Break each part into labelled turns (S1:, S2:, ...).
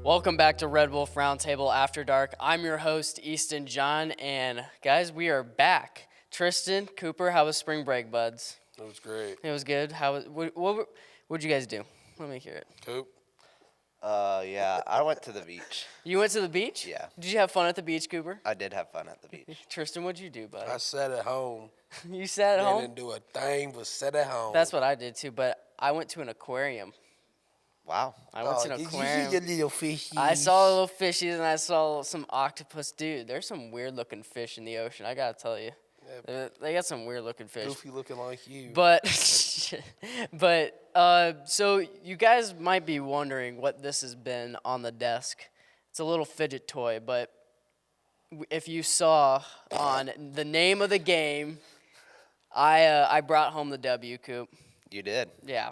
S1: Welcome back to Red Wolf Roundtable After Dark. I'm your host, Easton John, and guys, we are back. Tristan, Cooper, how was spring break, buds?
S2: It was great.
S1: It was good. What'd you guys do? Let me hear it.
S2: Coop?
S3: Yeah, I went to the beach.
S1: You went to the beach?
S3: Yeah.
S1: Did you have fun at the beach, Cooper?
S3: I did have fun at the beach.
S1: Tristan, what'd you do, buddy?
S2: I sat at home.
S1: You sat at home?
S2: Didn't do a thing but sat at home.
S1: That's what I did too, but I went to an aquarium.
S3: Wow.
S1: I went to an
S2: Did
S1: aquarium.
S2: you see your little fishies?
S1: I saw little fishies and I saw some octopus. Dude, there's some weird looking fish in the ocean, I gotta tell you. They got some weird looking fish.
S2: Goofy looking like you.
S1: But so you guys might be wondering what this has been on the desk. It's a little fidget toy, but if you saw on the name of the game, I brought home the W, Coop.
S3: You did.
S1: Yeah.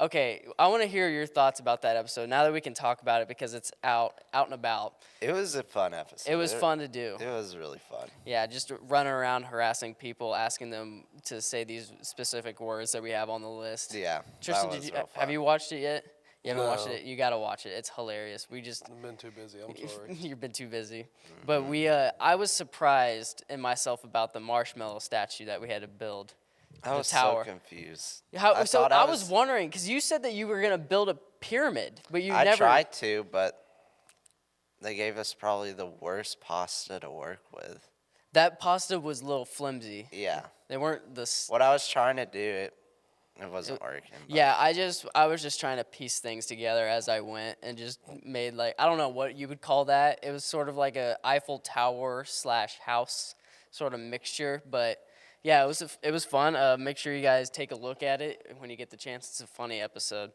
S1: Okay, I want to hear your thoughts about that episode now that we can talk about it because it's out and about.
S3: It was a fun episode.
S1: It was fun to do.
S3: It was really fun.
S1: Yeah, just running around harassing people, asking them to say these specific words that we have on the list.
S3: Yeah.
S1: Tristan,
S3: that was real fun.
S1: have you watched it yet? You haven't watched
S2: No.
S1: it? You got to watch it. It's hilarious.
S2: I've been too busy. I'm sorry.
S1: You've been too busy. But I was surprised in myself about the marshmallow statue that we had to build.
S3: I was
S1: tower.
S3: so confused.
S1: I was wondering, because you said that you were going to build a pyramid, but you never.
S3: I tried to, but they gave us probably the worst pasta to work with.
S1: That pasta was a little flimsy.
S3: Yeah.
S1: They weren't the.
S3: What I was trying to do, it wasn't working. But
S1: Yeah, I was just trying to piece things together as I went and just made I don't know what you would call that. It was sort of like a Eiffel Tower / house sort of mixture, but yeah, it was fun. Make sure you guys take a look at it when you get the chance. It's a funny episode.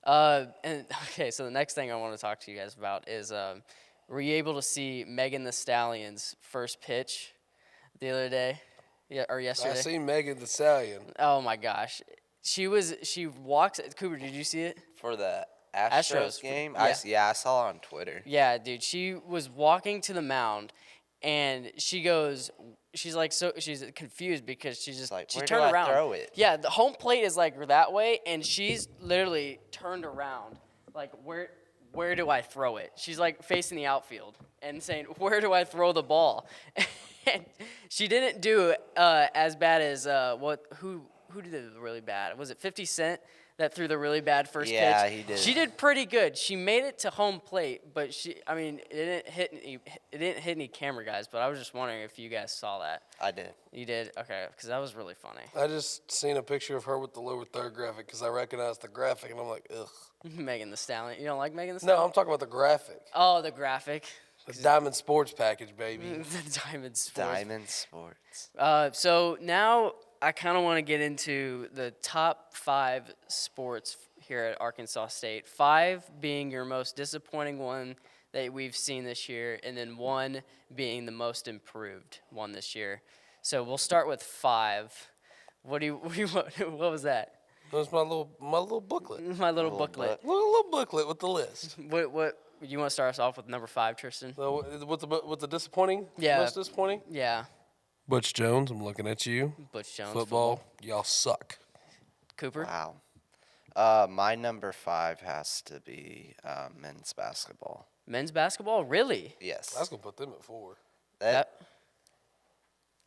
S1: And okay, so the next thing I want to talk to you guys about is were you able to see Megan Thee Stallion's first pitch the other day? Yeah, or yesterday?
S2: I seen Megan Thee Stallion.
S1: Oh my gosh. She walks. Cooper, did you see it?
S3: for the
S1: Astros,
S3: Astros game,
S1: yeah.
S3: I saw it on Twitter.
S1: Yeah, dude. She was walking to the mound, and she's confused because she
S3: Where
S1: turned
S3: do I
S1: around.
S3: throw it?
S1: Yeah, the home plate is that way, and she's literally turned around, where do I throw it? She's facing the outfield and saying, where do I throw the ball? And she didn't do as bad as who did it really bad? Was it 50 Cent that threw the really bad first pitch?
S3: Yeah, he did.
S1: She did pretty good. She made it to home plate, but it didn't hit any camera guys. But I was just wondering if you guys saw that.
S3: I did.
S1: You did? Okay, because that was really funny.
S2: I just seen a picture of her with the lower third graphic because I recognized the graphic, and I'm like, ugh.
S1: Megan Thee Stallion. You don't like Megan Thee Stallion?
S2: No, I'm talking about the graphic.
S1: Oh, the graphic.
S2: The Diamond Sports package, baby.
S1: The Diamond Sports.
S3: Diamond Sports.
S1: So now I kind of want to get into the top 5 sports here at Arkansas State. 5 being your most disappointing one that we've seen this year, and then 1 being the most improved one this year. So we'll start with 5. What was that?
S2: That was my little booklet.
S1: My little booklet.
S2: Little booklet with the list.
S1: What you want to start us off with number 5, Tristan?
S2: So what's the disappointing?
S1: Yeah.
S2: Most disappointing?
S1: Yeah,
S2: Butch Jones, I'm looking at you.
S1: Butch Jones.
S2: Football, y'all suck.
S1: Cooper?
S3: Wow. My number 5 has to be men's basketball.
S1: Men's basketball? Really?
S3: Yes.
S2: I was gonna put them at 4.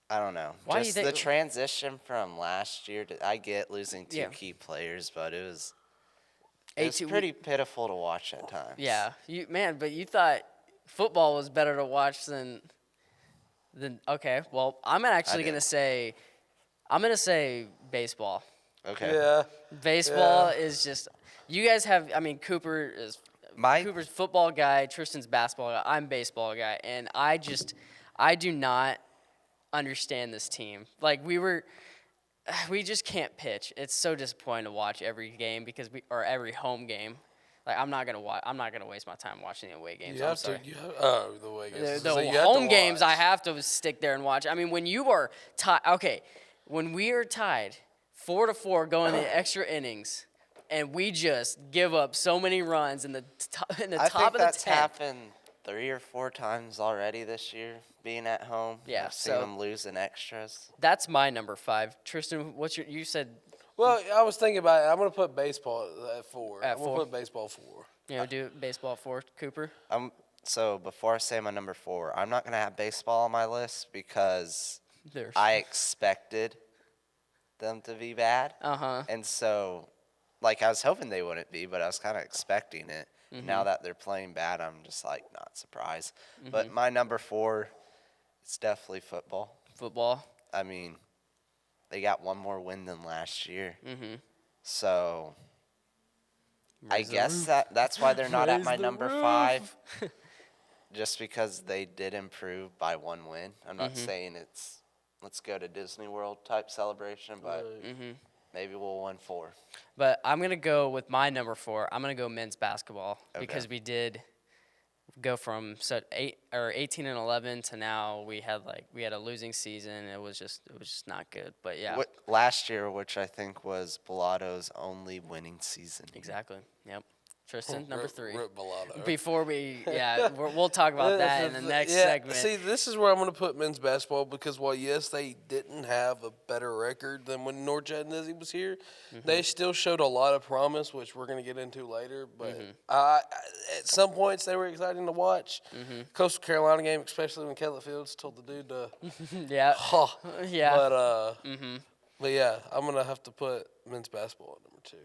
S3: I don't know.
S1: Why do you
S3: Just
S1: think-
S3: the transition from last year I get losing 2
S1: Yeah.
S3: key players, but it was
S1: A2
S3: pretty pitiful to watch at times.
S1: Yeah, but you thought football was better to watch than okay. Well, I'm actually
S3: did.
S1: gonna say baseball.
S3: Okay.
S2: Yeah.
S1: Baseball
S2: Yeah.
S1: is just you guys have. I mean, Cooper's football guy, Tristan's basketball guy. I'm baseball guy, and I do not understand this team. We just can't pitch. It's so disappointing to watch every game or every home game. I'm not gonna waste my time watching the away games. I'm sorry.
S2: The away games.
S1: The
S2: So you have to
S1: home games, I
S2: watch.
S1: have to stick there and watch. I mean, when you are tied, when we are tied 4-4 going to extra innings, and we just give up so many runs in the top of the 10th.
S3: I think that's happened 3 or 4 times already this year, being at home.
S1: Yeah,
S3: I've seen
S1: so-
S3: them lose in extras.
S1: That's my number 5. Tristan, you said
S2: Well, I was thinking about it. I'm going to put baseball at 4.
S1: At
S2: I'm going
S1: 4?
S2: to put baseball 4.
S1: You know, do baseball 4, Cooper.
S3: So before I say my number 4, I'm not gonna have baseball on my list because
S1: There's.
S3: I expected them to be bad, and so like I was hoping they wouldn't be, but I was kind of expecting it. Now that they're playing bad, I'm just like not surprised. But my number 4, it's definitely football.
S1: Football.
S3: I mean, they got one more win than last year, so I guess that's why they're not at my number 5. Just because they did improve by 1 win. I'm not saying it's let's go to Disney World type celebration, but maybe we'll win 4.
S1: But I'm going to go with my number 4. I'm going to go men's basketball because we did go from 18 and 11 to now we had a losing season. It was just not good. But yeah.
S3: Last year, which I think was Bellato's only winning season.
S1: Exactly. Yep. Tristan, number 3.
S2: Rip Bellato.
S1: Before we'll talk about that in the next segment.
S2: See, this is where I'm going to put men's basketball because while, yes, they didn't have a better record than when Norchad Nizzi was here, they still showed a lot of promise, which we're going to get into later. But at some points, they were exciting to watch. Coastal Carolina game, especially when Kellett Fields told the dude to
S1: yeah.
S2: But, yeah, I'm going to have to put men's basketball at number 2.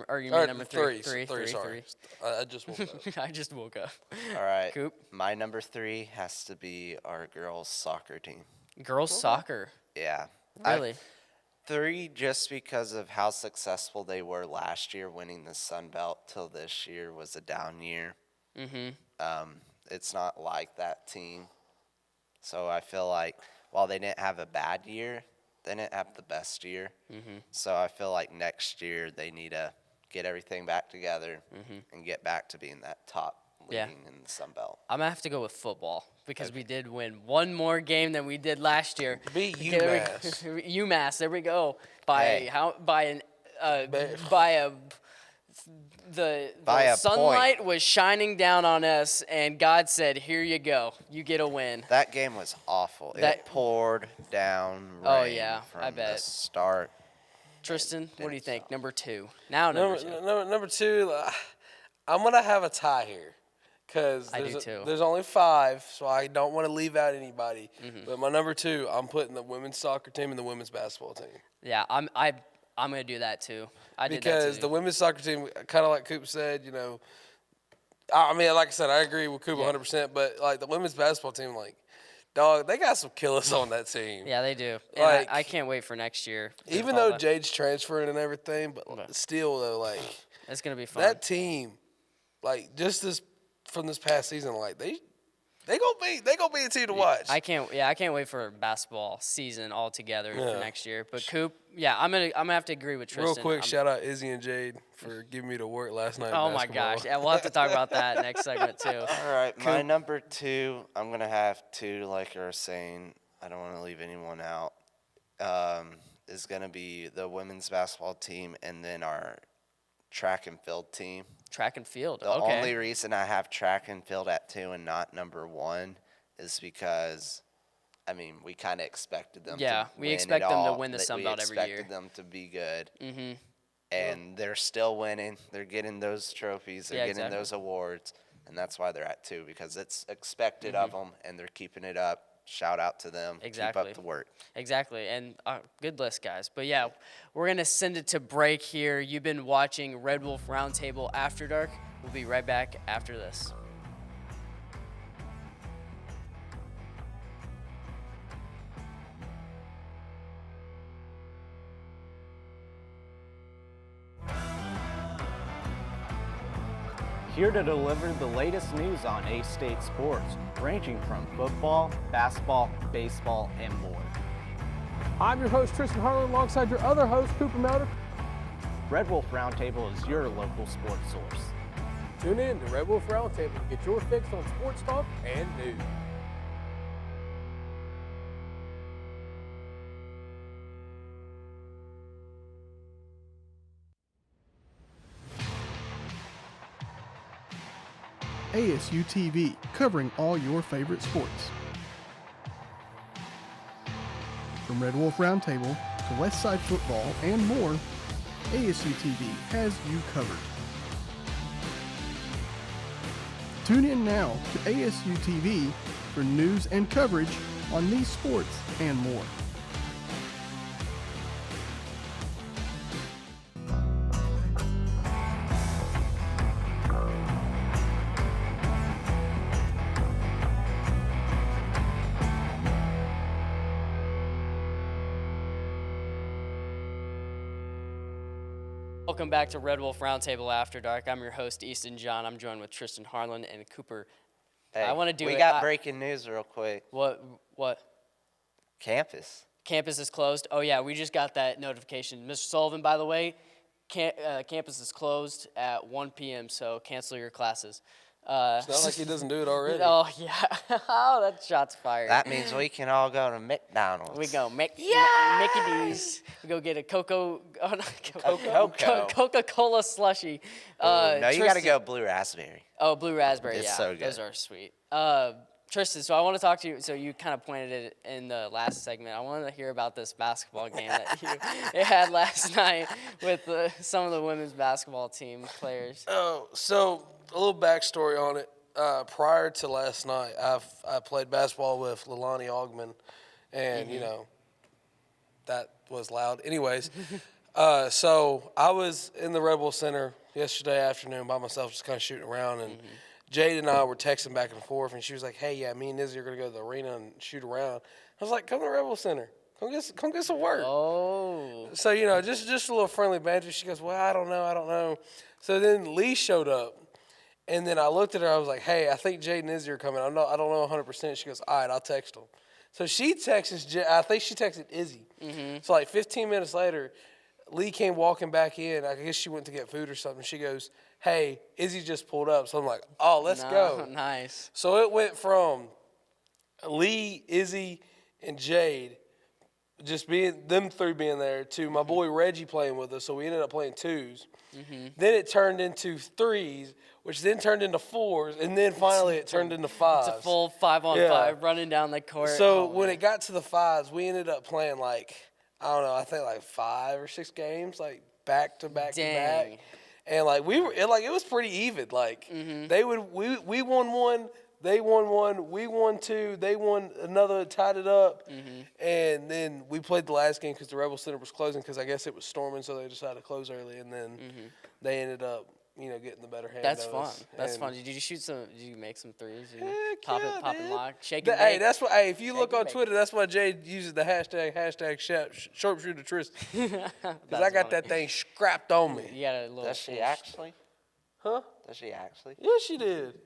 S1: Or you mean number 3?
S2: 3, sorry. I just woke up.
S1: I just woke up.
S3: All right.
S1: Coop?
S3: My number 3 has to be our girls' soccer team.
S1: Girls soccer?
S3: Yeah.
S1: Really?
S3: 3 just because of how successful they were last year winning the Sun Belt till this year was a down year. It's not like that team. So I feel like while they didn't have a bad year, they didn't have the best year. So I feel like next year they need to get everything back together and get back to being that top leading in the Sun Belt.
S1: I'm going to have to go with football because we did win one more game than we did last year.
S2: Beat UMass.
S1: UMass, there we go. The sunlight was shining down on us, and God said, "Here you go. You get a win."
S3: That game was awful. It poured down rain from the start.
S1: Tristan, what do you think? Number 2. Now number 2.
S2: Number 2, I'm going to have a tie here because there's only 5, so I don't want to leave out anybody. But my number 2, I'm putting the women's soccer team and the women's basketball team.
S1: Yeah, I'm going to do that too.
S2: Because the women's soccer team, kind of like Coop said, I mean, like I said, I agree with Coop 100%, but like the women's basketball team, like, dog, they got some killers on that team.
S1: Yeah, they do. And I can't wait for next year.
S2: Even though Jade's transferring and everything, but still, though, like,
S1: it's going to be fun.
S2: That team, like, just from this past season, like, they gonna be a team to watch.
S1: I can't wait for basketball season altogether for next year. But Coop, I'm gonna have to agree with Tristan.
S2: Real quick, shout out Izzy and Jade for giving me to work last night.
S1: Oh my gosh, yeah, we'll have to talk about that next segment too.
S3: All right, my number 2, I'm gonna have 2, like you were saying. I don't want to leave anyone out. Is gonna be the women's basketball team and then our track and field team.
S1: Track and field.
S3: The only reason I have track and field at 2 and not number 1 is because, I mean, we kind of expected them to win
S1: we expect them to win the
S3: that
S1: Sun Belt every year.
S3: We expected them to be good. And they're still winning. They're getting those trophies. They're getting those awards. And that's why they're at 2, because it's expected of them, and they're keeping it up. Shout out to them.
S1: Exactly.
S3: Keep up the work.
S1: Exactly. And good list, guys. But yeah, we're going to send it to break here. You've been watching Red Wolf Roundtable After Dark. We'll be right back after this.
S4: Here to deliver the latest news on A-State sports, ranging from football, basketball, baseball, and more.
S5: I'm your host, Tristan Harlan, alongside your other host, Cooper Melder.
S4: Red Wolf Roundtable is your local sports source.
S5: Tune in to Red Wolf Roundtable to get your fix on sports talk and news.
S6: ASU-TV, covering all your favorite sports. From Red Wolf Roundtable to West Side football and more, ASU-TV has you covered. Tune in now to ASU-TV for news and coverage on these sports and more.
S1: Welcome back to Red Wolf Roundtable After Dark. I'm your host, Easton John. I'm joined with Tristan Harlan and Cooper.
S3: Hey,
S1: I want to do
S3: we
S1: it.
S3: got breaking news real quick.
S1: What?
S3: Campus.
S1: Campus is closed? Oh, yeah, we just got that notification. Mr. Sullivan, by the way, campus is closed at 1 p.m., so cancel your classes.
S2: It's not like he doesn't do it already.
S1: Oh, yeah. Oh, that shot's fired.
S3: That means we can all go to McDonald's.
S1: We go Mickey D's. We go get a Coca-Cola slushie.
S3: No, you got to
S1: Tristan-
S3: go blue raspberry.
S1: Oh, blue raspberry.
S3: It's
S1: yeah,
S3: so good.
S1: Those are sweet. Tristan, so I want to talk to you. So you kind of pointed it in the last segment. I wanted to hear about this basketball game that you had last night with some of the women's basketball team players.
S2: Oh, so a little backstory on it. Prior to last night, I played basketball with Leilani Augman, and you know that was loud. Anyways, so I was in the Red Bull Center yesterday afternoon by myself, just kind of shooting around, and Jade and I were texting back and forth, and she was like, "Hey, yeah, me and Izzy are gonna go to the arena and shoot around." I was like, "Come to the Red Bull Center. Come get some work."
S1: Oh.
S2: So, you know, just a little friendly banter. She goes, "Well, I don't know." So then Lee showed up, and then I looked at her. I was like, "Hey, I think Jade and Izzy are coming. I don't know 100%." She goes, "All right, I'll text them." So she texts. I think she texted Izzy. So like 15 minutes later, Lee came walking back in. I guess she went to get food or something. She goes, "Hey, Izzy just pulled up." So I'm like, "Oh, let's go."
S1: Nice.
S2: So it went from Lee, Izzy, and Jade just them three being there to my boy Reggie playing with us. So we ended up playing twos. Then it turned into threes, which then turned into fours, and then finally it turned into fives.
S1: It's a full 5-on-5 running down the court.
S2: So when it got to the fives, we ended up playing like, I don't know, I think like 5 or 6 games, like back to back to back. And like it was pretty even. Like we won one, they won one, we won 2, they won another, tied it up, and then we played the last game because the Rebel Center was closing because I guess it was storming, so they decided to close early, and then they ended up, you know, getting the better hand.
S1: That's
S2: of
S1: fun.
S2: us.
S1: That's
S2: And
S1: fun. Did you shoot some? Did you make some threes? Did you
S2: Heck
S1: pop
S2: yeah,
S1: it,
S2: man.
S1: lock, shake and
S2: Hey,
S1: bake?
S2: that's what. Hey, if you look
S1: and
S2: on
S1: bake.
S2: Twitter, that's why Jade uses the hashtag sharpshooter Tristan. Because I got that thing scrapped on me.
S1: You got a little.
S3: Does she actually?
S2: Huh?
S3: Does she actually?
S2: Yeah, she did.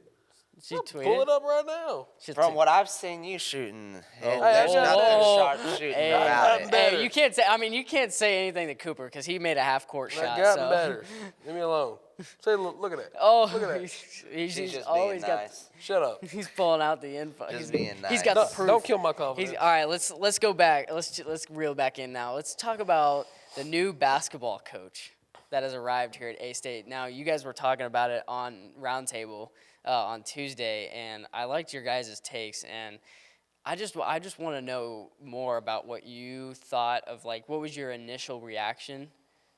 S1: She
S2: I'll
S1: tweeted.
S2: pull it up right now.
S3: From what I've seen you shooting, there's
S2: Hey,
S3: nothing sharp shooting
S1: Hey,
S3: about it.
S2: better.
S1: Hey, you can't say. I mean, you can't say anything to Cooper because he made a half-court
S2: That
S1: shot.
S2: gotten
S1: So.
S2: better. Leave me alone. Say, look at that.
S1: Oh,
S2: Look at that.
S1: he's
S3: She's just
S1: always
S3: being nice.
S2: Shut up.
S1: got. He's pulling out the info.
S3: Just
S1: He's
S3: being
S1: He's got
S3: nice.
S1: the proof.
S2: Don't kill my confidence.
S1: All right, let's go back. Let's reel back in now. Let's talk about the new basketball coach that has arrived here at A-State. Now, you guys were talking about it on Roundtable on Tuesday, and I liked your guys' takes, and I just want to know more about what you thought of, like, what was your initial reaction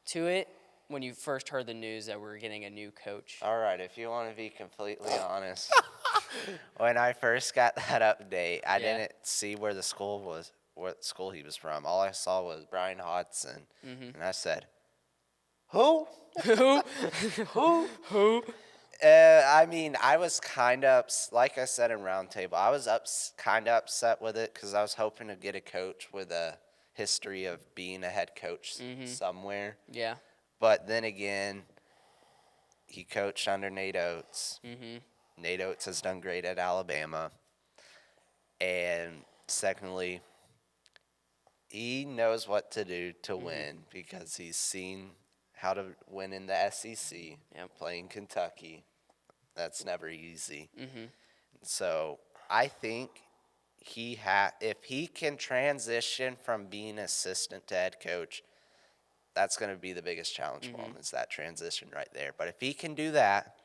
S1: to it when you first heard the news that we're getting a new coach?
S3: All right, if you want to be completely honest, when I first got that update, I didn't see where the school was, what school he was from. All I saw was Brian Hodson, and I said, "Who? Who?" I mean, I was kind of, like I said in Roundtable, I was kind of upset with it because I was hoping to get a coach with a history of being a head coach somewhere.
S1: Yeah.
S3: But then again, he coached under Nate Oates. Nate Oates has done great at Alabama. And secondly, he knows what to do to win because he's seen how to win in the SEC, playing Kentucky. That's never easy. So I think if he can transition from being assistant to head coach, that's going to be the biggest challenge for him, is that transition right there. But if he can do that,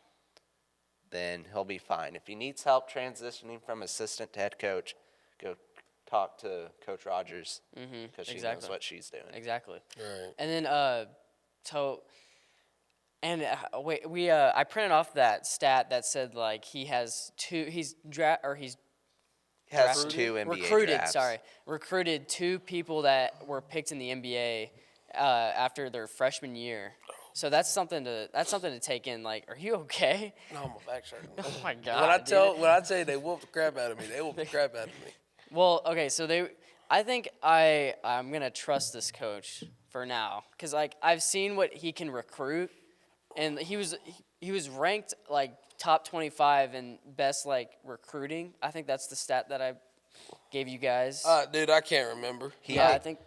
S3: then he'll be fine. If he needs help transitioning from assistant to head coach, go talk to Coach Rogers because she knows what she's doing.
S1: Exactly.
S2: Right.
S1: And then And I printed off that stat that said like he has
S3: Has
S1: drafted-
S3: 2 NBA
S1: recruited.
S3: drafts.
S1: Sorry, recruited 2 people that were picked in the NBA after their freshman year. So that's something to take in. Like, are you okay?
S2: No, my back's hurting.
S1: Oh my God.
S2: When I
S1: dude.
S2: tell you they whooped the crap out of me, they whooped the crap out of me.
S1: Well, okay, so I think I'm gonna trust this coach for now, cause like I've seen what he can recruit, and he was ranked like top 25 in best like recruiting. I think that's the stat that I gave you guys.
S2: Dude, I can't remember.
S1: I think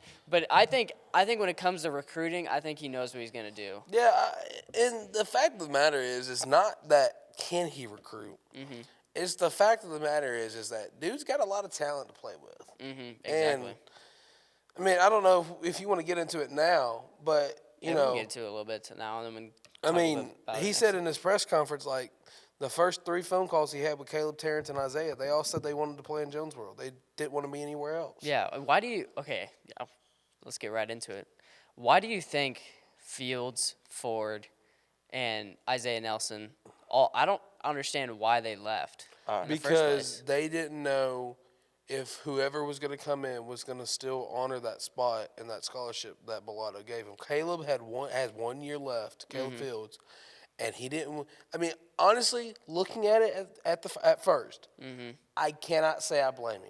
S1: when it comes to recruiting, I think he knows what he's gonna do.
S2: Yeah, and the fact of the matter is, it's not that can he recruit.
S1: Mm-hmm.
S2: It's the fact of the matter is that dude's got a lot of talent to play with.
S1: Mm-hmm. Exactly.
S2: And, I mean, I don't know if you want to get into it now, but, you
S1: We
S2: know.
S1: can get into it a little bit now, and then we can
S2: I
S1: talk a
S2: mean,
S1: little bit about it
S2: he
S1: next
S2: said in his press conference, like, the first 3 phone calls he had with Caleb, Terrence, and Isaiah, they all said they wanted to play in Jonesboro. They didn't want to be anywhere else.
S1: Yeah. Why do you? Okay. Yeah, let's get right into it. Why do you think Fields, Ford, and Isaiah Nelson I don't understand why they left. In the first
S2: Because
S1: place.
S2: they didn't know if whoever was going to come in was going to still honor that spot and that scholarship that Bellato gave him. Caleb has 1 year left, Caleb Fields, and he didn't. I mean, honestly, looking at it at first, I cannot say I blame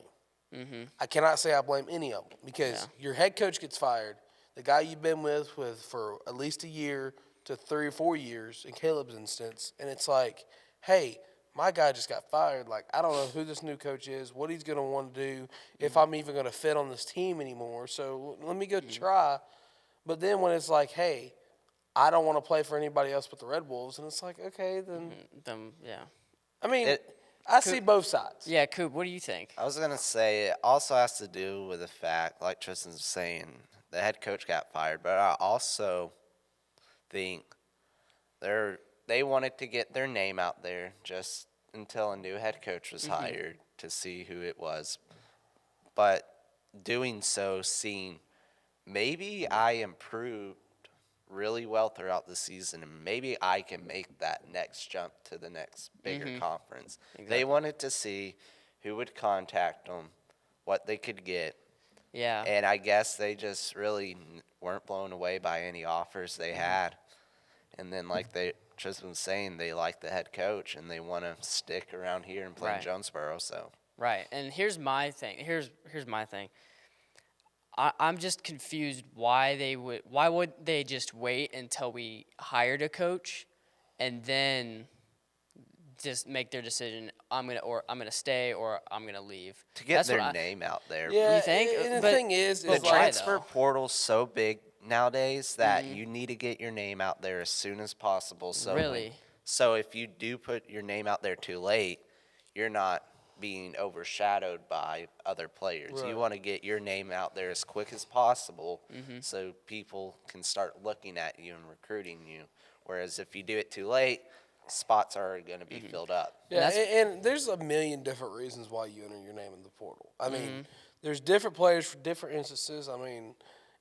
S2: him. I cannot say I blame any of them because your head coach gets fired. The guy you've been with for at least a year to 3 or 4 years, in Caleb's instance, and it's like, hey, my guy just got fired. Like, I don't know who this new coach is, what he's going to want to do, if I'm even going to fit on this team anymore. So let me go try. But then when it's like, hey, I don't want to play for anybody else but the Red Wolves, and it's like, okay, then.
S1: Yeah.
S2: I mean, I see both sides.
S1: Yeah, Coop, what do you think?
S3: I was going to say it also has to do with the fact, like Tristan's saying, the head coach got fired, but I also think they wanted to get their name out there just until a new head coach was hired to see who it was. But doing so, seeing maybe I improved really well throughout the season, and maybe I can make that next jump to the next bigger conference. They wanted to see who would contact them, what they could get.
S1: Yeah.
S3: And I guess they just really weren't blown away by any offers they had. And then, like Tristan was saying, they like the head coach and they want to stick around here and play in Jonesboro. So
S1: Right. And here's my thing. Here's my thing. I'm just confused why would they just wait until we hired a coach and then just make their decision, I'm gonna stay or I'm gonna leave.
S3: to get their name out there.
S2: Yeah,
S1: You think?
S2: and the
S1: But-
S2: thing is
S3: The
S1: but why,
S3: transfer
S1: though?
S3: portal's so big nowadays that you need to get your name out there as soon as possible. So
S1: Really?
S3: So if you do put your name out there too late, you're not being overshadowed by other players.
S2: Right.
S3: You want to get your name out there as quick as possible so people can start looking at you and recruiting you. Whereas if you do it too late, spots are going to be filled up.
S2: Yeah, and there's a million different reasons why you enter your name in the portal. I mean, there's different players for different instances. I mean,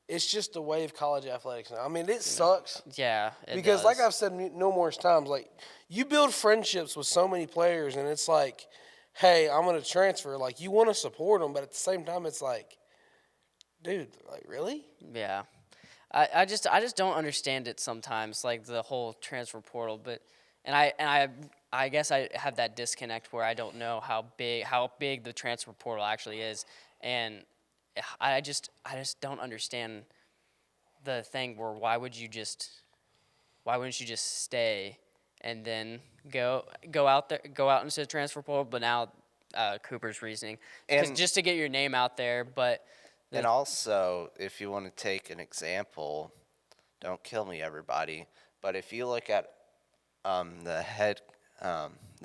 S2: it's just the way of college athletics now. I mean, it sucks
S1: Yeah.
S2: because, like I've said numerous times, like you build friendships with so many players, and it's like, hey, I'm going to transfer. Like, you want to support them, but at the same time, it's like, dude, like, really?
S1: Yeah. I just don't understand it sometimes, like the whole transfer portal, but I guess I have that disconnect where I don't know how big the transfer portal actually is, and I just don't understand the thing where why wouldn't you just stay and then go out into the transfer portal? But now Cooper's reasoning, because
S3: And-
S1: just to get your name out there, but
S3: And also, if you want to take an example, don't kill me, everybody, but if you look at the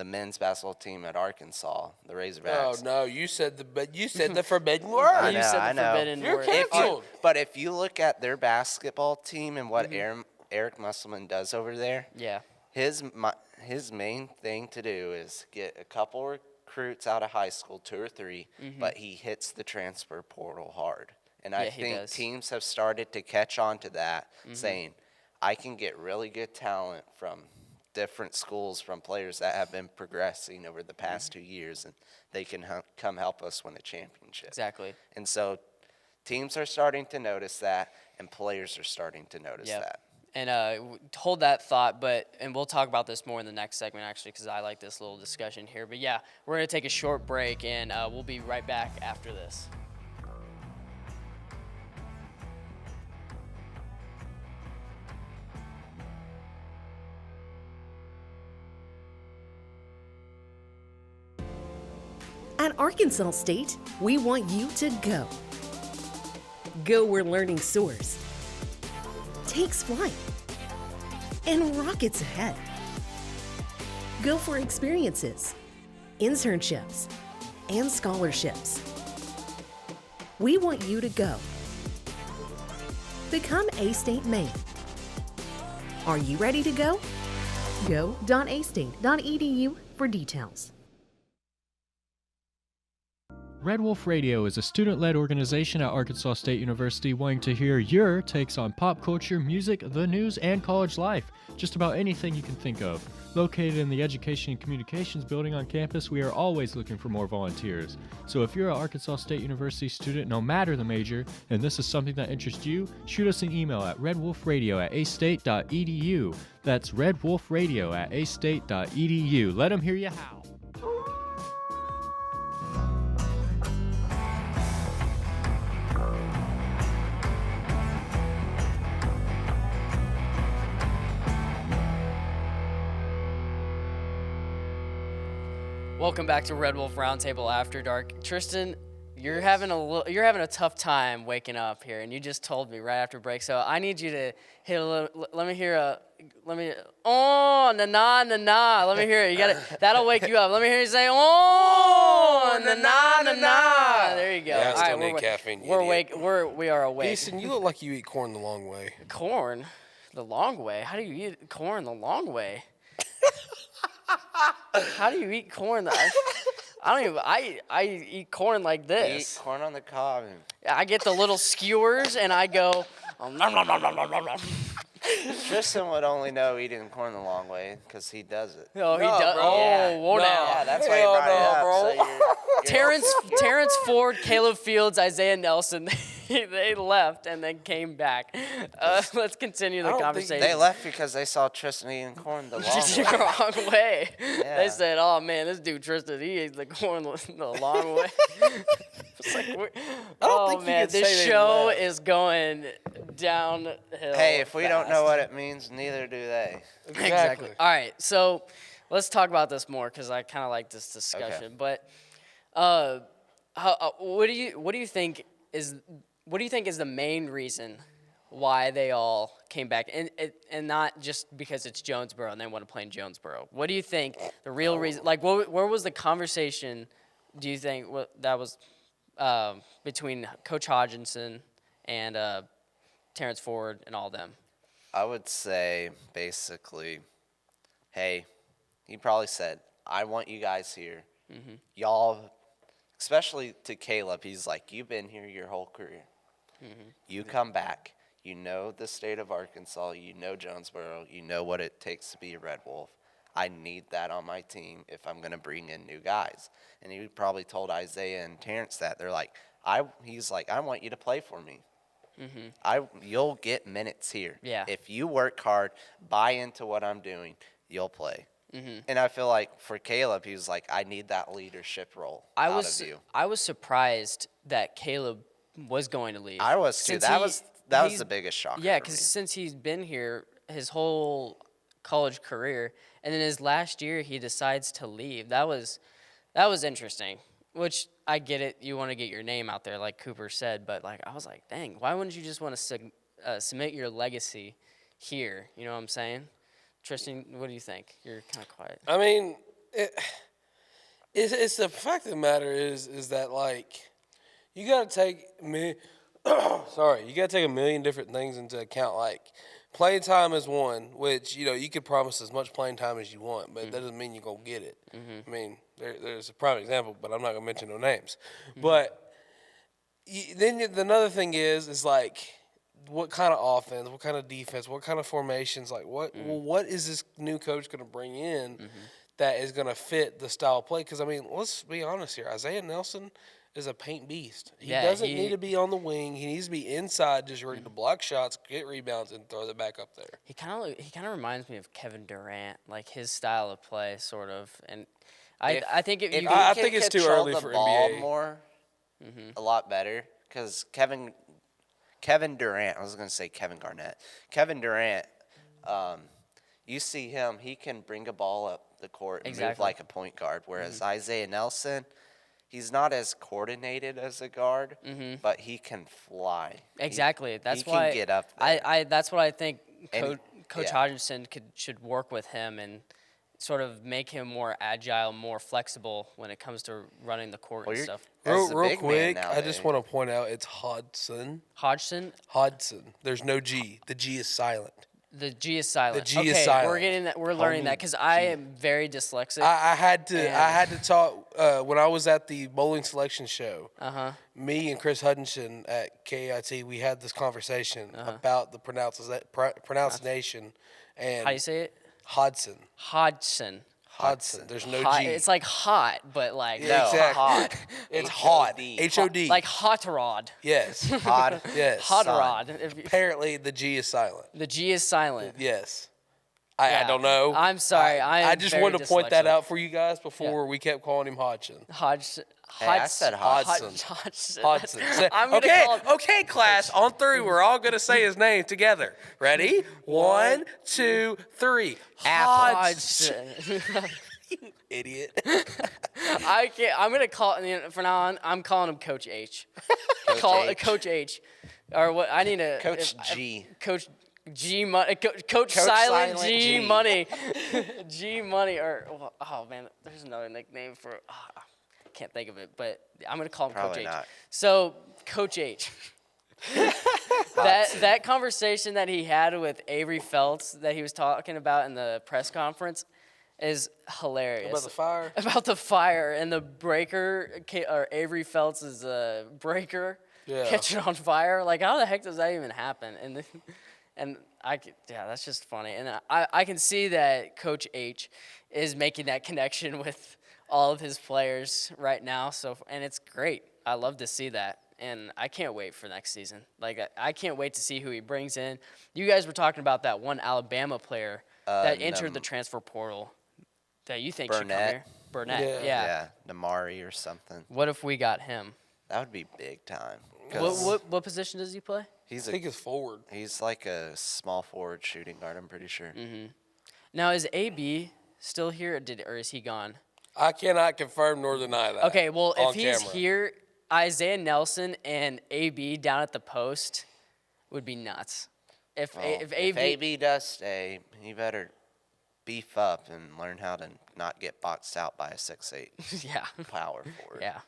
S3: men's basketball team at Arkansas, the Razorbacks.
S2: Oh no, you said the forbidden word.
S1: you said the forbidden
S2: You're
S1: word.
S2: canceled.
S3: But if you look at their basketball team and what Eric Musselman does over there,
S1: Yeah.
S3: his main thing to do is get a couple recruits out of high school, 2 or 3, but he hits the transfer portal hard. And I
S1: Yeah, he
S3: think
S1: does.
S3: teams have started to catch on to that, saying, I can get really good talent from different schools, from players that have been progressing over the past 2 years, and they can come help us win a championship.
S1: Exactly.
S3: And so teams are starting to notice that, and players are starting to notice that.
S1: And hold that thought, and we'll talk about this more in the next segment, actually, because I like this little discussion here. But, yeah, we're going to take a short break, and we'll be right back after this.
S7: At Arkansas State, we want you to go. Go where learning soars, takes flight, and rockets ahead. Go for experiences, internships, and scholarships. We want you to go. Become A-State Maine. Are you ready to go? Go.astate.edu for details.
S8: Red Wolf Radio is a student-led organization at Arkansas State University wanting to hear your takes on pop culture, music, the news, and college life. Just about anything you can think of. Located in the Education and Communications building on campus, we are always looking for more volunteers. So if you're an Arkansas State University student, no matter the major, and this is something that interests you, shoot us an email at redwolfradio@astate.edu. That's redwolfradio@astate.edu. Let them hear you how.
S1: Welcome back to Red Wolf Roundtable After Dark. Tristan, you're having a tough time waking up here, and you just told me right after break. So I need you to hit a little. Let me hear oh na na na na. Let me hear it. That'll wake you up. Let me hear you say oh na na na na. There you go.
S2: Yeah, I still
S1: All right,
S2: need caffeine.
S1: We are awake.
S2: Easton, you look like you eat corn the long way.
S1: Corn, the long way. How do you eat corn the long way? How do you eat corn? I don't even. I eat corn like this.
S3: Eat corn on the cob.
S1: I get the little skewers and I go. Nom, nom, nom, nom, nom, nom, nom.
S3: Tristan would only know eating corn the long way because he does it.
S1: Oh, he does. Oh, whoa, now.
S3: Yeah, that's why he brought it up.
S2: bro.
S3: So you're
S1: Terrence Ford, Caleb Fields, Isaiah Nelson. They left and then came back. Let's continue the conversation.
S3: They left because they saw Tristan eating corn the long way.
S1: The wrong way.
S3: Yeah.
S1: They said, "Oh man, this dude Tristan, he ate the corn the long way." It's like,
S2: think you
S1: man,
S2: could
S1: this
S2: say they
S1: show
S2: left.
S1: is going downhill.
S3: Hey, if we don't know
S1: fast.
S3: what it means, neither do they.
S1: Exactly. All right, so let's talk about this more because I kind of like this discussion.
S3: Okay.
S1: But what do you think is the main reason why they all came back, and not just because it's Jonesboro and they want to play in Jonesboro? What do you think the real reason? Like, where was the conversation? Do you think that was between Coach Hodgkinson and Terrence Ford and all them?
S3: I would say basically, hey, he probably said, I want you guys here. Mm-hmm. Y'all, especially to Caleb, he's like, you've been here your whole career. Mm-hmm. You come back. You know the state of Arkansas. You know Jonesboro. You know what it takes to be a Red Wolf. I need that on my team if I'm going to bring in new guys. And he probably told Isaiah and Terrence that. They're like, he's like, I want you to play for me. Mm-hmm. You'll get minutes here. Yeah. If you work hard, buy into what I'm doing, you'll play. Mm-hmm. And I feel like for Caleb, he was like, I need that leadership role out of you.
S1: I was surprised that Caleb was going to leave.
S3: I was too. That was the biggest shock.
S1: Yeah, because since he's been here his whole college career, and then his last year he decides to leave. That was interesting. Which I get it. You want to get your name out there, like Cooper said, but like I was like, dang, why wouldn't you just want to submit your legacy here? You know what I'm saying? Tristan, what do you think? You're kind of quiet.
S2: I mean, it's the fact of the matter is that like you got to take you got to take a million different things into account. Like playing time is one, which you could promise as much playing time as you want, but that doesn't mean you're gonna get it. Mm-hmm. I mean, there's a prime example, but I'm not gonna mention no names. Mm-hmm. But then another thing is like what kind of offense, what kind of defense, what kind of formations, like what is this new coach going to bring in that is going to fit the style of play? Because, I mean, let's be honest here. Isaiah Nelson is a paint beast. He doesn't need to be on the wing. He needs to be inside, just ready to block shots, get rebounds, and throw it back up there.
S1: He kind of reminds me of Kevin Durant, like his style of play, sort of. And I think if you
S2: I think it's too early for
S3: ball
S2: NBA.
S3: More, a lot better, because Kevin Durant. I was going to say Kevin Garnett. Kevin Durant. You see him; he can bring a ball up the court and move like a point guard. Whereas Isaiah Nelson, he's not as coordinated as a guard, but he can fly.
S1: Exactly. That's
S3: he
S1: why
S3: can get up there.
S1: That's what I think Coach
S3: yeah.
S1: Hodgson should work with him and sort of make him more agile, more flexible when it comes to running the court and stuff.
S2: Real quick, I just want to point out it's Hodgson.
S1: Hodgson?
S2: Hodgson. There's no G. The G is silent.
S1: The G is silent.
S2: The G is silent.
S1: We're getting that. We're learning that because I am very dyslexic.
S2: I had to talk when I was at the bowling selection show. Me and Chris Hutchinson at KIT, we had this conversation about the pronunciation and
S1: How do you say it?
S2: Hodgson.
S1: Hodgson.
S2: There's no G.
S1: It's like hot, but like
S2: Yeah, exactly.
S3: Hot.
S2: It's hot.
S3: H-O-D.
S2: H-O-D.
S1: like hot rod.
S2: Yes.
S3: Hot.
S2: Yes.
S1: Hot
S3: Son.
S1: rod.
S2: Apparently the G is silent.
S1: The G is silent.
S2: Yes. I don't know.
S1: I'm sorry.
S2: I just wanted to point that
S1: dyslexic.
S2: out for you guys before we kept calling him Hodgson.
S1: Hodgson.
S3: Hey, I said Hodgson.
S2: Hodgson.
S1: I'm gonna call him,
S2: Okay, class. On three, we're all gonna say his name together. Ready? 1, 2, 3.
S1: Hodgson.
S2: Idiot.
S1: I can't. I'm gonna call from now on. I'm calling him Coach H. Coach H. Or what? I need a
S3: Coach G.
S1: Coach G Money. Coach Silent G Money. G Money. Or oh man, there's another nickname for. I can't think of it, but I'm gonna call him
S3: Probably
S1: Coach H.
S3: not.
S1: So Coach H. that conversation that he had with Avery Felts that he was talking about in the press conference is hilarious.
S2: About the fire?
S1: About the fire and the breaker, or Avery Felts' breaker catching on fire. Like, how the heck does that even happen? And that's just funny. And I can see that Coach H is making that connection with all of his players right now. And it's great. I love to see that. And I can't wait for next season. Like, I can't wait to see who he brings in. You guys were talking about that one Alabama player that entered the transfer portal that you think should come here. Burnett. Yeah.
S3: Namari or something.
S1: What if we got him?
S3: That would be big time.
S1: What position does he play?
S2: I think it's forward.
S3: He's like a small forward shooting guard, I'm pretty sure.
S1: Now, is AB still here, or is he gone?
S2: I cannot confirm nor deny that.
S1: Okay, well, if he's
S2: camera.
S1: here, Isaiah Nelson and AB down at the post would be nuts. If
S3: AB does stay, he better beef up and learn how to not get boxed out by a 6'8"
S1: yeah.
S3: power forward.
S1: Yeah.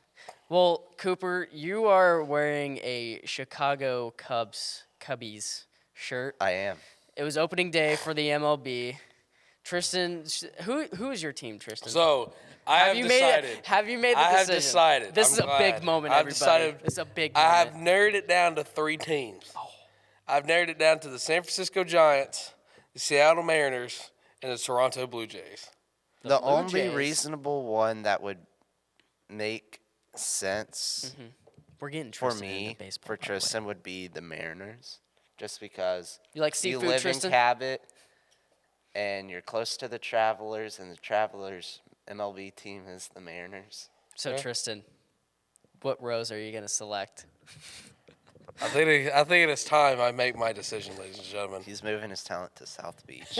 S1: Well, Cooper, you are wearing a Chicago Cubbies shirt.
S3: I am.
S1: It was opening day for the MLB. Tristan, who is your team, Tristan?
S2: So, have you decided.
S1: Have you made the decision?
S2: I have decided.
S1: This is a big moment, everybody. It's a big moment.
S2: I have narrowed it down to 3 teams. I've narrowed it down to the San Francisco Giants, the Seattle Mariners, and the Toronto Blue Jays.
S3: The only reasonable one that would make sense
S1: We're getting
S3: for
S1: Tristan into
S3: me,
S1: baseball,
S3: for
S1: by the way.
S3: Tristan, would be the Mariners. Just because
S1: You like seafood,
S3: live
S1: Tristan?
S3: in Cabot, and you're close to the Travelers, and the Travelers' MLB team is the Mariners.
S1: So, Tristan, what rose are you going to select?
S2: I think it is time I make my decision, ladies and gentlemen.
S3: He's moving his talent to South Beach.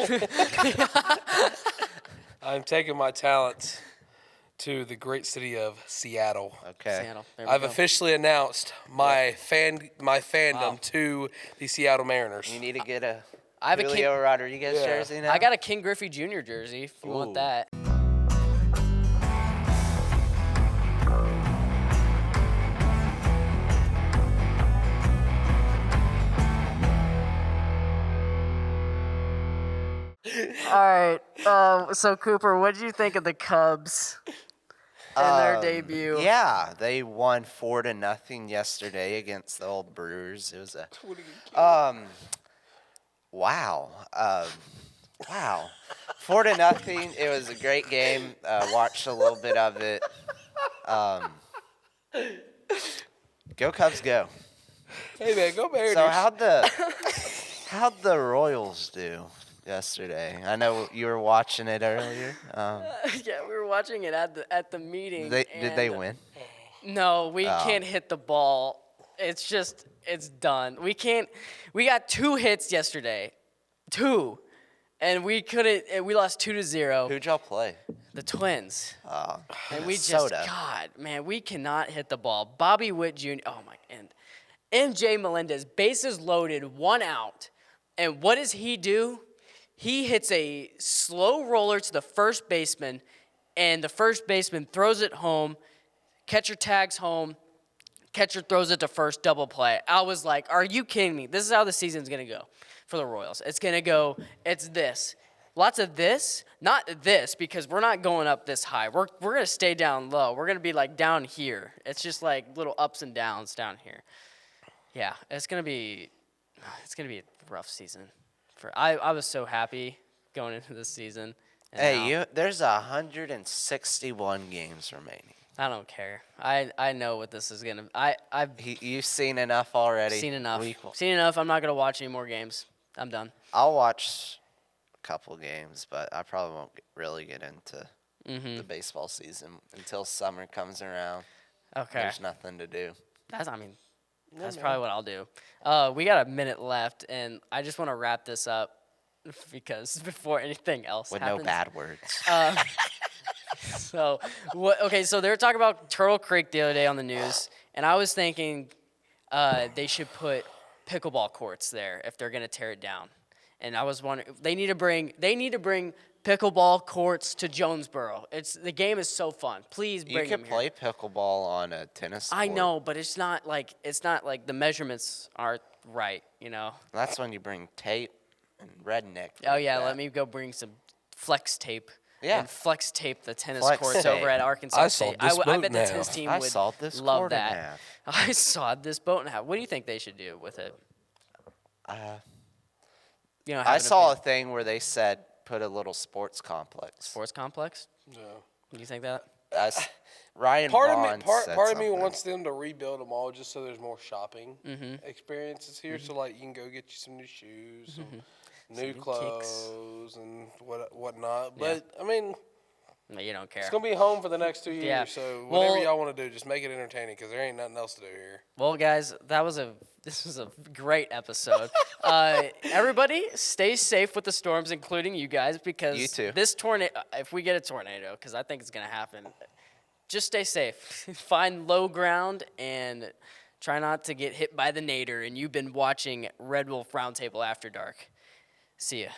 S2: I'm taking my talents to the great city of Seattle.
S3: Okay.
S1: Seattle. There we
S2: I've
S1: go.
S2: officially announced my fandom to the Seattle Mariners.
S3: You need to get a
S1: I have a
S3: Julio Rodriguez jersey now.
S1: I got a King Griffey Jr. jersey if you want that. All right. So Cooper, what did you think of the Cubs? their debut.
S3: Yeah, they won 4-0 yesterday against the old Brewers. It was a wow. Wow. 4-0. It was a great game. Watched a little bit of it. Go Cubs, go.
S2: Hey man, go Mariners.
S3: So how'd the Royals do yesterday? I know you were watching it earlier.
S1: Yeah, we were watching it at the meeting.
S3: Did they
S1: and
S3: win?
S1: No, we
S3: Oh.
S1: can't hit the ball. It's done. We got 2 hits yesterday. 2. And we couldn't, and we lost 2-0.
S3: Who'd y'all play?
S1: The Twins.
S3: Oh,
S1: And we just,
S3: Minnesota.
S1: God, man, we cannot hit the ball. Bobby Witt Jr., oh my, and MJ Melendez, bases loaded, 1 out. And what does he do? He hits a slow roller to the first baseman, and the first baseman throws it home. Catcher tags home. Catcher throws it to first, double play. I was like, are you kidding me? This is how the season's going to go for the Royals. It's going to go, it's this. Lots of this, not this, because we're not going up this high. We're going to stay down low. We're going to be like down here. It's just like little ups and downs down here. Yeah, it's going to be a rough season. I was so happy going into this season. And now,
S3: There's 161 games remaining.
S1: I don't care. I know what this is going to
S3: You've seen enough already.
S1: Seen enough.
S3: We-
S1: Seen enough. I'm not going to watch any more games. I'm done.
S3: I'll watch a couple games, but I probably won't really get into
S1: Mm-hmm.
S3: the baseball season until summer comes around.
S1: Okay.
S3: There's nothing to do.
S1: That's probably what I'll do. We got a minute left, and I just want to wrap this up because before anything else
S3: With
S1: happens.
S3: no bad words.
S1: So they were talking about Turtle Creek the other day on the news, and I was thinking they should put pickleball courts there if they're gonna tear it down. And I was wondering, they need to bring pickleball courts to Jonesboro. The game is so fun. Please
S3: You
S1: bring
S3: can
S1: them
S3: play
S1: here.
S3: pickleball on a tennis court.
S1: I know, but it's not like the measurements aren't right.
S3: That's when you bring tape and redneck.
S1: Oh
S3: like
S1: yeah,
S3: that.
S1: let me go bring some flex tape.
S3: Yeah.
S1: And flex tape the tennis
S3: Flex
S1: courts
S3: tape.
S1: over at Arkansas
S2: I
S1: State.
S2: sawed this
S1: I
S2: boat
S1: bet
S2: in
S1: the
S2: half.
S1: tennis team
S3: I
S1: would
S3: sawed this
S1: love
S3: court in
S1: that.
S3: half.
S1: I sawed this boat in half. What do you think they should do with it? Have
S3: I
S1: an
S3: saw a
S1: opinion.
S3: thing where they said put a little sports complex.
S1: Sports complex.
S2: No.
S1: Do you think that?
S3: Ryan
S2: Part
S3: Vaughn
S2: of
S3: said
S2: me
S3: something.
S2: wants them to rebuild them all just so there's more shopping experiences here. So like you can go get you some new shoes, some new
S1: new kicks.
S2: clothes, and whatnot. But I mean,
S1: No, you don't care.
S2: it's gonna be home for the next 2 years.
S1: Yeah.
S2: So whatever
S1: Well-
S2: y'all want to do, just make it entertaining because there ain't nothing else to do here.
S1: Well, guys, this was a great episode. Everybody, stay safe with the storms, including you guys, because
S3: You too.
S1: this tornado, if we get a tornado, because I think it's going to happen, just stay safe. Find low ground and try not to get hit by the nadir. And you've been watching Red Wolf Roundtable After Dark. See ya.